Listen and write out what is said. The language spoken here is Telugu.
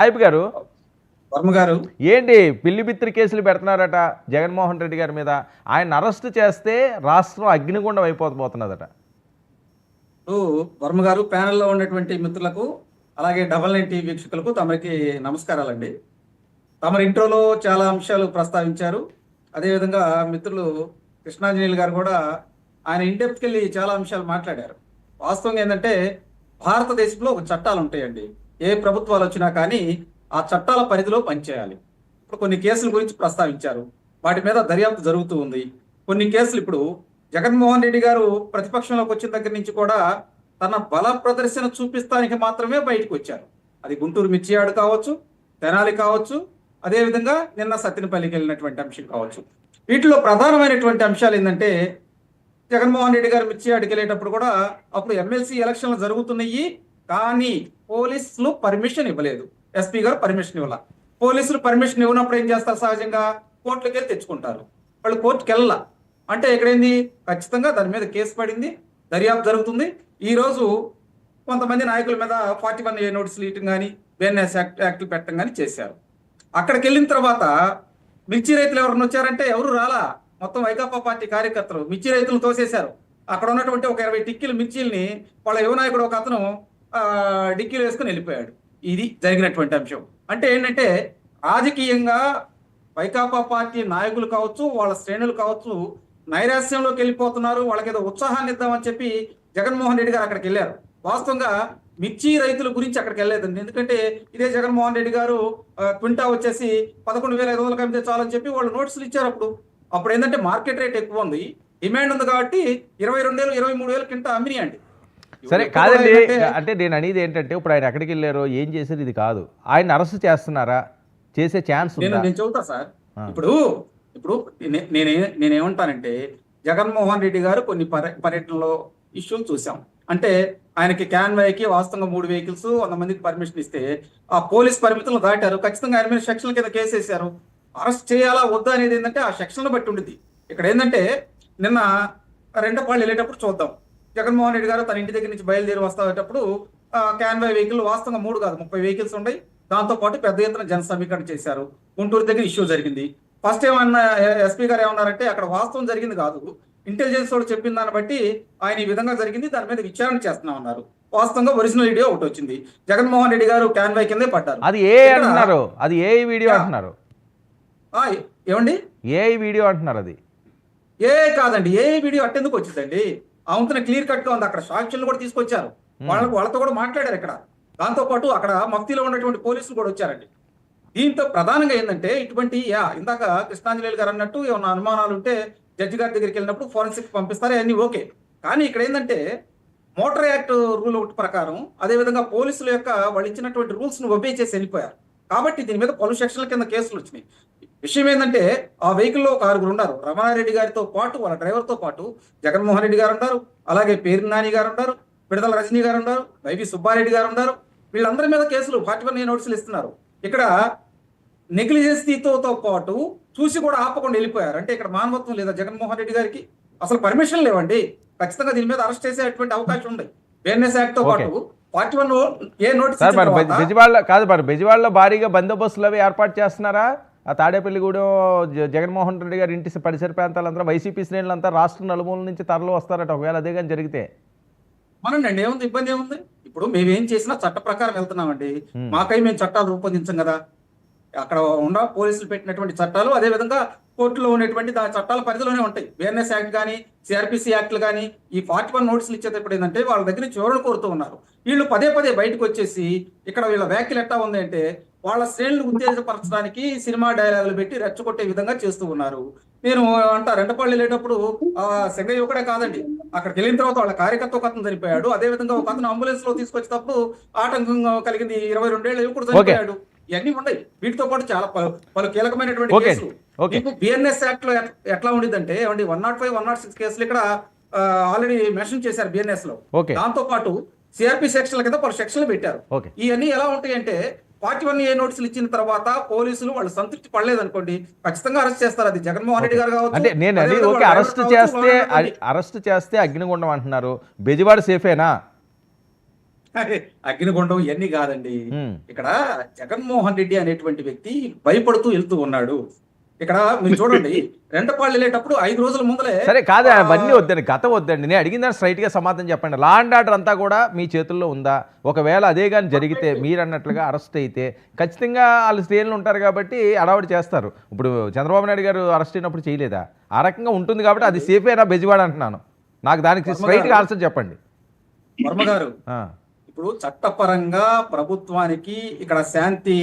సాయిబ్ గారు, వర్మ గారు ఏంటి పిల్లి బిత్తిరి కేసులు పెడుతున్నారట జగన్మోహన్ రెడ్డి గారి మీద? ఆయన అరెస్ట్ చేస్తే రాష్ట్రం అగ్నిగుండం అయిపోతున్నదట. వర్మ గారు ప్యానెల్లో ఉన్నటువంటి మిత్రులకు అలాగే డబల్ నైన్ టీవీ వీక్షకులకు తమరికి నమస్కారాలండి. తమరి ఇంట్రోలో చాలా అంశాలు ప్రస్తావించారు. అదేవిధంగా మిత్రులు కృష్ణాంజనేయులు గారు కూడా ఆయన ఇండెప్త్కి వెళ్ళి చాలా అంశాలు మాట్లాడారు. వాస్తవంగా ఏంటంటే భారతదేశంలో ఒక చట్టాలు ఉంటాయండి. ఏ ప్రభుత్వాలు వచ్చినా కానీ ఆ చట్టాల పరిధిలో పనిచేయాలి. ఇప్పుడు కొన్ని కేసుల గురించి ప్రస్తావించారు, వాటి మీద దర్యాప్తు జరుగుతూ ఉంది. కొన్ని కేసులు ఇప్పుడు జగన్మోహన్ రెడ్డి గారు ప్రతిపక్షంలోకి వచ్చిన దగ్గర నుంచి కూడా తన బల ప్రదర్శన చూపిస్తానికి మాత్రమే బయటకు వచ్చారు. అది గుంటూరు మిర్చియాడు కావచ్చు, తెనాలి కావచ్చు, అదేవిధంగా నిన్న సత్తినపల్లికి వెళ్ళినటువంటి అంశం కావచ్చు. వీటిలో ప్రధానమైనటువంటి అంశాలు ఏంటంటే జగన్మోహన్ రెడ్డి గారు మిర్చియాడికి వెళ్ళేటప్పుడు కూడా అప్పుడు ఎమ్మెల్సీ ఎలక్షన్లు జరుగుతున్నాయి, కానీ పోలీసులు పర్మిషన్ ఇవ్వలేదు. ఎస్పీ గారు పర్మిషన్ ఇవ్వాల. పోలీసులు పర్మిషన్ ఇవ్వనప్పుడు ఏం చేస్తారు? సహజంగా కోర్టులకి వెళ్ళి తెచ్చుకుంటారు. వాళ్ళు కోర్టుకి వెళ్ళాల అంటే ఇక్కడేంది, ఖచ్చితంగా దాని మీద కేసు పడింది, దర్యాప్తు జరుగుతుంది. ఈ రోజు కొంతమంది నాయకుల మీద 41A నోటీసులు ఇవ్వటం కానీ బిఎన్ఎస్ యాక్ట్లు పెట్టడం కానీ చేశారు. అక్కడికి వెళ్ళిన తర్వాత మిర్చి రైతులు ఎవరిని వచ్చారంటే ఎవరు రాలా. మొత్తం వైకాపా పార్టీ కార్యకర్తలు మిర్చి రైతులను తోసేశారు. అక్కడ ఉన్నటువంటి ఒక 20 టిక్కీలు మిర్చీల్ని వాళ్ళ యువ నాయకుడు ఒక అతను డిక్కీలు వేసుకుని వెళ్ళిపోయాడు. ఇది జరిగినటువంటి అంశం. అంటే ఏంటంటే రాజకీయంగా వైకాపా పార్టీ నాయకులు కావచ్చు, వాళ్ళ శ్రేణులు కావచ్చు, నైరాశ్యంలోకి వెళ్ళిపోతున్నారు. వాళ్ళకి ఏదో ఉత్సాహాన్ని ఇద్దామని చెప్పి జగన్మోహన్ రెడ్డి గారు అక్కడికి వెళ్ళారు. వాస్తవంగా మిర్చి రైతుల గురించి అక్కడికి వెళ్ళలేదండి. ఎందుకంటే ఇదే జగన్మోహన్ రెడ్డి గారు క్వింటా వచ్చేసి 11,500 అమ్మితే చాలని చెప్పి వాళ్ళు నోటీసులు ఇచ్చారు. అప్పుడు ఏంటంటే మార్కెట్ రేట్ ఎక్కువ ఉంది, డిమాండ్ ఉంది కాబట్టి 22,000 23,000 క్వింటా అమ్మినాయండి. సరే కాదండి, అంటే నేను అనేది ఏంటంటే ఇప్పుడు ఆయన ఎక్కడికి వెళ్ళారో ఏం చేశారు ఇది కాదు, ఆయన అరెస్ట్ చేస్తున్నారా? చేసే ఛాన్స్ నేను చెబుతా సార్. ఇప్పుడు నేనేమంటానంటే జగన్మోహన్ రెడ్డి గారు కొన్ని పర్యటనలో ఇష్యూలు చూసాం. అంటే ఆయనకి క్యాన్వాయ్కి వాస్తవంగా 3 వెహికల్స్ 100 మందికి పర్మిషన్ ఇస్తే ఆ పోలీస్ పరిమితులను దాటారు. ఖచ్చితంగా ఆయన మీద సెక్షన్ల కింద కేసు వేశారు. అరెస్ట్ చేయాలా వద్దా అనేది ఏంటంటే ఆ సెక్షన్లు బట్టి ఉండేది. ఇక్కడ ఏంటంటే నిన్న రెండపాళ్ళు వెళ్ళేటప్పుడు చూద్దాం, జగన్మోహన్ రెడ్డి గారు తన ఇంటి దగ్గర నుంచి బయలుదేరి వస్తాటప్పుడు క్యాన్వాయ్ వెహికల్ వాస్తవంగా 3 కాదు 30 వెహికల్స్ ఉన్నాయి. దాంతో పాటు పెద్ద ఎత్తున జన సమీకరణ చేశారు. గుంటూరు దగ్గర ఇష్యూ జరిగింది. ఫస్ట్ ఏమన్నా ఎస్పీ గారు ఏమన్నారంటే అక్కడ వాస్తవం జరిగింది కాదు, ఇంటెలిజెన్స్ వాళ్ళు చెప్పిన దాన్ని బట్టి ఆయన ఈ విధంగా జరిగింది, దాని మీద విచారణ చేస్తున్నాం అన్నారు. వాస్తవంగా ఒరిజినల్ వీడియో ఒకటి వచ్చింది. జగన్మోహన్ రెడ్డి గారు క్యాన్వాయ్ కిందే పడ్డారు. అది ఏ అంటున్నారు, అది ఏ వీడియో అంటున్నారు? ఏమండి ఏ వీడియో అంటున్నారు? అది ఏ కాదండి, ఏ వీడియో అట్టెందుకు వచ్చిందండి? అవుతున్న క్లియర్ కట్ గా ఉంది. అక్కడ సాక్షులు కూడా తీసుకొచ్చారు, వాళ్ళతో కూడా మాట్లాడారు. ఇక్కడ దాంతో పాటు అక్కడ మఫ్తీలో ఉన్నటువంటి పోలీసులు కూడా వచ్చారండి. దీంతో ప్రధానంగా ఏంటంటే ఇటువంటి ఇందాక కృష్ణాంజనేయులు గారు అన్నట్టు ఏమన్నా అనుమానాలు ఉంటే జడ్జి గారి దగ్గరికి వెళ్ళినప్పుడు ఫోరెన్సిక్ పంపిస్తారు, అన్ని ఓకే. కానీ ఇక్కడ ఏంటంటే మోటార్ యాక్ట్ రూల్ ఒకటి ప్రకారం, అదేవిధంగా పోలీసుల యొక్క వాళ్ళు ఇచ్చినటువంటి రూల్స్ ను ఒబే చేసి వెళ్ళిపోయారు. కాబట్టి దీని మీద పలు సెక్షన్ల కింద కేసులు వచ్చినాయి. విషయం ఏంటంటే ఆ వెహికల్లో ఒక 6 ఉన్నారు. రమణారెడ్డి గారితో పాటు వాళ్ళ డ్రైవర్తో పాటు జగన్మోహన్ రెడ్డి గారు ఉన్నారు, అలాగే పేరు నాని గారు ఉన్నారు, విడదల రజనీ గారు ఉన్నారు, వైవి సుబ్బారెడ్డి గారు ఉన్నారు. వీళ్ళందరి మీద కేసులు 41A నోటీసులు ఇస్తున్నారు. ఇక్కడ నెగ్లిజెన్సీతో పాటు చూసి కూడా ఆపకుండా వెళ్ళిపోయారు. అంటే ఇక్కడ మానవత్వం లేదా జగన్మోహన్ రెడ్డి గారికి? అసలు పర్మిషన్ లేవండి. ఖచ్చితంగా దీని మీద అరెస్ట్ చేసేటువంటి అవకాశం ఉంది. బిఎన్ఎస్ యాక్ట్ తో పాటు 41A నోటీస్ బెజవాడలో భారీగా బందోబస్తులు అవి ఏర్పాటు చేస్తున్నారా? ఆ తాడేపల్లిగూడెం జగన్మోహన్ రెడ్డి గారి ఇంటి పరిసర ప్రాంతాలంతా వైసీపీ శ్రేణులంతా రాష్ట్రం నలుమూల నుంచి తరలి వస్తారట ఒకవేళ అదే కానీ జరిగితే? మనండి ఏముంది, ఇబ్బంది ఏముంది? ఇప్పుడు మేమేం చేసినా చట్ట ప్రకారం వెళ్తున్నామండి. మాకై మేము చట్టాలు రూపొందించాం కదా. అక్కడ ఉన్న పోలీసులు పెట్టినటువంటి చట్టాలు అదే విధంగా కోర్టులో ఉన్నటువంటి చట్టాల పరిధిలోనే ఉంటాయి. బిఎన్ఎస్ యాక్ట్ కానీ సిఆర్పిసి యాక్ట్లు కానీ ఈ 41 నోటీసులు ఇచ్చేటప్పుడు ఏంటంటే వాళ్ళ దగ్గర నుంచి వివరణ కోరుతూ ఉన్నారు. వీళ్ళు పదే బయటకు వచ్చేసి ఇక్కడ వీళ్ళ వ్యాఖ్యలు ఎట్టా ఉంది అంటే వాళ్ళ శ్రేణులు ఉత్తేజపరచడానికి సినిమా డైలాగులు పెట్టి రెచ్చగొట్టే విధంగా చేస్తూ ఉన్నారు. నేను రెండపాళ్ళు వెళ్ళేటప్పుడు సెంగయ్య ఒకడే కాదండి, అక్కడికి వెళ్ళిన తర్వాత వాళ్ళ కార్యకర్త ఒక అతను చనిపోయాడు. అదే విధంగా ఒక అతను అంబులెన్స్ లో తీసుకొచ్చేటప్పుడు ఆటంకం కలిగింది. 22 ఏళ్ల యువకుడు చనిపోయాడు. ఇవన్నీ ఉన్నాయి. వీటితో పాటు చాలా పలు కీలకమైనటువంటి కేసులు. మీకు బిఎన్ఎస్ యాక్ట్ లో ఎట్లా ఉండిద్దంటే 105, 106 కేసులు ఇక్కడ ఆల్రెడీ మెన్షన్ చేశారు బిఎన్ఎస్ లో. దాంతో పాటు సిఆర్పి సెక్షన్ల కింద పలు సెక్షన్లు పెట్టారు. ఇవన్నీ ఎలా ఉంటాయంటే 41A నోటీసులు ఇచ్చిన తర్వాత పోలీసులు వాళ్ళు సంతృప్తి పడలేదనుకోండి, ఖచ్చితంగా అరెస్ట్ చేస్తారు. అది జగన్మోహన్ రెడ్డి గారు కావచ్చు. అంటే నేను అరెస్ట్ చేస్తే అగ్నిగుండం అంటున్నారు, బెజవాడ సేఫేనా? అగ్నిగుండం ఇవన్నీ కాదండి. హ్మ్. ఇక్కడ జగన్మోహన్ రెడ్డి అనేటువంటి వ్యక్తి భయపడుతూ వెళ్తూ ఉన్నాడు. ఇక్కడ మీరు చూడండి, రెంటపాళ్ళు వెళ్ళేటప్పుడు 5 రోజుల ముందలే సరే కాదు, ఆ, అవన్నీ వద్దండి, గతం వద్దండి. నేను అడిగిన దాన్ని స్ట్రైట్గా సమాధానం చెప్పండి. లా అండ్ ఆర్డర్ అంతా కూడా మీ చేతుల్లో ఉందా? ఒకవేళ అదే కానీ జరిగితే, మీరు అన్నట్లుగా అరెస్ట్ అయితే ఖచ్చితంగా వాళ్ళు శ్రేణులు ఉంటారు కాబట్టి అడావుడి చేస్తారు. ఇప్పుడు చంద్రబాబు నాయుడు గారు అరెస్ట్ అయినప్పుడు చేయలేదా? ఆ రకంగా ఉంటుంది కాబట్టి అది సేఫేనా బెజవాడ అంటున్నాను. నాకు దానికి వర్మ స్ట్రైట్గా గారు ఆన్సర్ చెప్పండి. వర్మ గారు ఆ. ఇప్పుడు చట్టపరంగా ప్రభుత్వానికి ఇక్కడ శాంతి